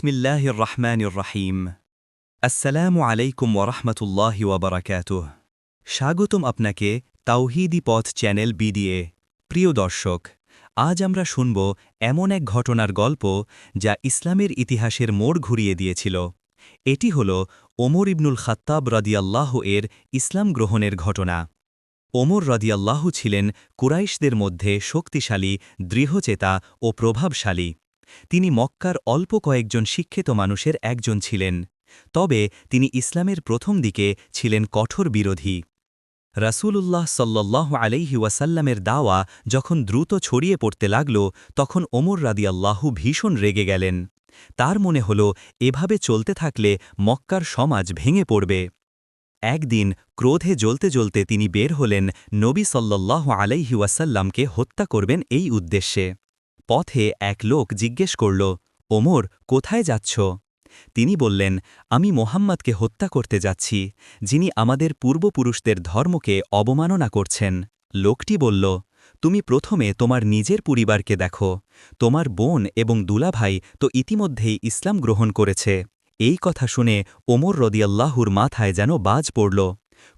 বিসমিল্লাহির রহমানির রহিম। আসসালামু আলাইকুম ওরহমতুল্লাহি ওয়াবারাকাতুহ। স্বাগতম আপনাকে তাওহীদি পথ চ্যানেল বিডিএ। প্রিয় দর্শক, আজ আমরা শুনব এমন এক ঘটনার গল্প যা ইসলামের ইতিহাসের মোড় ঘুরিয়ে দিয়েছিল। এটি হল ওমর ইবনুল খাত্তাব রাদিয়াল্লাহু এর ইসলাম গ্রহণের ঘটনা। ওমর রাদিয়াল্লাহু ছিলেন কুরাইশদের মধ্যে শক্তিশালী, দৃঢ়চেতা ও প্রভাবশালী। তিনি মক্কার অল্প কয়েকজন শিক্ষিত মানুষের একজন ছিলেন। তবে তিনি ইসলামের প্রথম দিকে ছিলেন কঠোর বিরোধী। রাসূলুল্লাহ সাল্লাল্লাহু আলাইহি ওয়াসাল্লামের দাওয়া যখন দ্রুত ছড়িয়ে পড়তে লাগল, তখন ওমর রাদিয়াল্লাহু ভীষণ রেগে গেলেন। তার মনে হল, এভাবে চলতে থাকলে মক্কার সমাজ ভেঙে পড়বে। একদিন ক্রোধে জ্বলতে জ্বলতে তিনি বের হলেন নবী সাল্লাল্লাহু আলাইহি ওয়াসাল্লামকে হত্যা করবেন এই উদ্দেশ্যে। পথে এক লোক জিজ্ঞেস করল, ওমর, কোথায় যাচ্ছ? তিনি বললেন, আমি মোহাম্মদকে হত্যা করতে যাচ্ছি, যিনি আমাদের পূর্বপুরুষদের ধর্মকে অবমাননা করছেন। লোকটি বলল, তুমি প্রথমে তোমার নিজের পরিবারকে দেখো। তোমার বোন এবং দুলাভাই তো ইতিমধ্যেই ইসলাম গ্রহণ করেছে। এই কথা শুনে ওমর রদিয়াল্লাহুর মাথায় যেন বাজ পড়ল।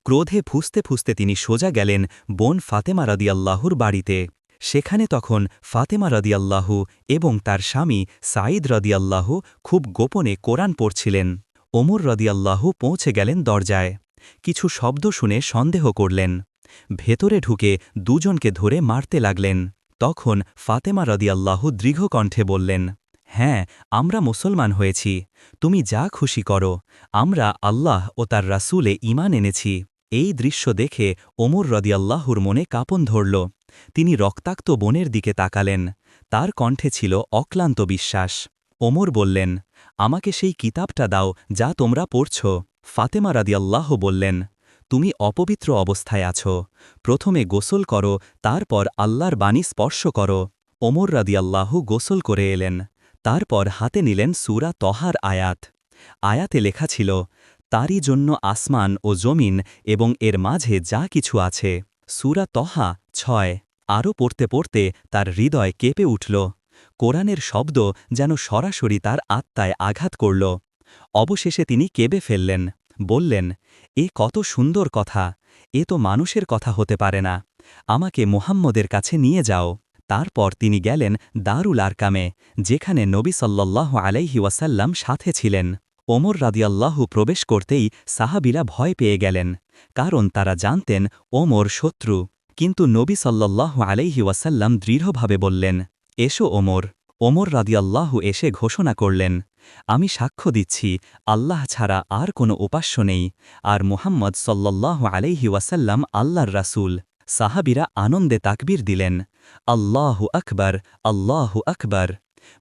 ক্রোধে ফুঁসতে ফুঁসতে তিনি সোজা গেলেন বোন ফাতেমা রাদিয়াল্লাহুর বাড়িতে। সেখানে তখন ফাতেমা রাদিয়াল্লাহু এবং তার স্বামী সাঈদ রাদিয়াল্লাহু খুব গোপনে কোরআন পড়ছিলেন। ওমর রাদিয়াল্লাহু পৌঁছে গেলেন দরজায়। কিছু শব্দ শুনে সন্দেহ করলেন। ভেতরে ঢুকে দুজনকে ধরে মারতে লাগলেন। তখন ফাতেমা রাদিয়াল্লাহু দৃঢ়কণ্ঠে বললেন, হ্যাঁ, আমরা মুসলমান হয়েছি, তুমি যা খুশি করো, আমরা আল্লাহ ও তার রাসূলে ঈমান এনেছি। এই দৃশ্য দেখে ওমর রাদিয়াল্লাহুর মনে কাঁপন ধরল। তিনি রক্তাক্ত বোনের দিকে তাকালেন। তার কণ্ঠে ছিল অক্লান্ত বিশ্বাস। ওমর বললেন, আমাকে সেই কিতাবটা দাও যা তোমরা পড়ছ। ফাতেমা রাদিয়াল্লাহু বললেন, তুমি অপবিত্র অবস্থায় আছো, প্রথমে গোসল করো, তারপর আল্লাহর বাণী স্পর্শ করো। ওমর রাদিয়াল্লাহু গোসল করে এলেন। তারপর হাতে নিলেন সূরা তহার আয়াত। আয়াতে লেখা ছিল, তারই জন্য আসমান ও জমিন এবং এর মাঝে যা কিছু আছে। সূরা তহা 6। আরও পড়তে পড়তে তার হৃদয় কেঁপে উঠল। কোরআনের শব্দ যেন সরাসরি তার আত্মায় আঘাত করল। অবশেষে তিনি কেঁদে ফেললেন, বললেন, এ কত সুন্দর কথা, এ তো মানুষের কথা হতে পারে না। আমাকে মুহাম্মদের কাছে নিয়ে যাও। তারপর তিনি গেলেন দারুল আরকামে, যেখানে নবী সাল্লাল্লাহু আলাইহি ওয়াসাল্লাম সাথে ছিলেন। ওমর রাদিয়াল্লাহু প্রবেশ করতেই সাহাবীরা ভয় পেয়ে গেলেন, কারণ তারা জানতেন ওমর শত্রু। কিন্তু নবী সাল্লাল্লাহু আলাইহি ওয়াসাল্লাম দৃঢ়ভাবে বললেন, এসো ওমর। ওমর রাদিয়াল্লাহু এসে ঘোষণা করলেন, আমি সাক্ষ্য দিচ্ছি আল্লাহ ছাড়া আর কোনো উপাস্য নেই, আর মুহাম্মদ সাল্লাল্লাহু আলাইহি ওয়াসাল্লাম আল্লাহর রাসূল। সাহাবীরা আনন্দে তাকবীর দিলেন, আল্লাহু আকবার, আল্লাহু আকবার।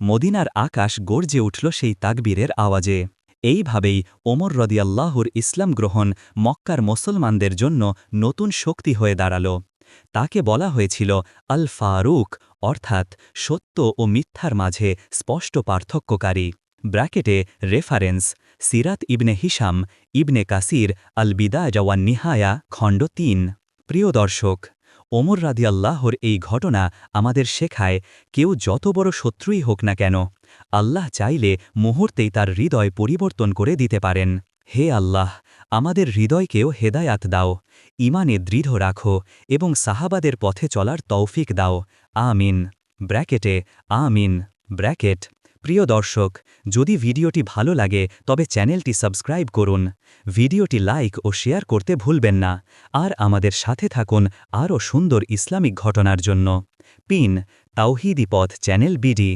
মদিনার আকাশ গর্জে উঠল সেই তাকবীরের আওয়াজে। এইভাবেই ওমর রাদিয়াল্লাহুর ইসলাম গ্রহণ মক্কার মুসলমানদের জন্য নতুন শক্তি হয়ে দাঁড়াল। তাকে বলা হয়েছিল আল ফারুক, অর্থাৎ সত্য ও মিথ্যার মাঝে স্পষ্ট পার্থক্যকারী। ব্র্যাকেটে রেফারেন্স সিরাত ইবনে হিশাম, ইবনে কাসির, আল বিদায়া ওয়ান নিহায়া, খণ্ড ৩। প্রিয় দর্শক, ওমর রাদিয়াল্লাহর এই ঘটনা আমাদের শেখায়, কেউ যত বড় শত্রুই হোক না কেন, আল্লাহ চাইলে মুহূর্তেই তার হৃদয় পরিবর্তন করে দিতে পারেন। হে আল্লাহ, আমাদের হৃদয়কেও হেদায়াত দাও, ঈমানে দৃঢ় রাখো এবং সাহাবাদের পথে চলার তৌফিক দাও। আমিন। ব্র্যাকেটে আমিন, ব্র্যাকেট। প্রিয় দর্শক, যদি ভিডিওটি ভালো লাগে তবে চ্যানেলটি সাবস্ক্রাইব করুন, ভিডিওটি লাইক ও শেয়ার করতে ভুলবেন না, আর আমাদের সাথে থাকুন আরও সুন্দর ইসলামিক ঘটনার জন্য। পিন তাওহীদি পথ চ্যানেল বিডি।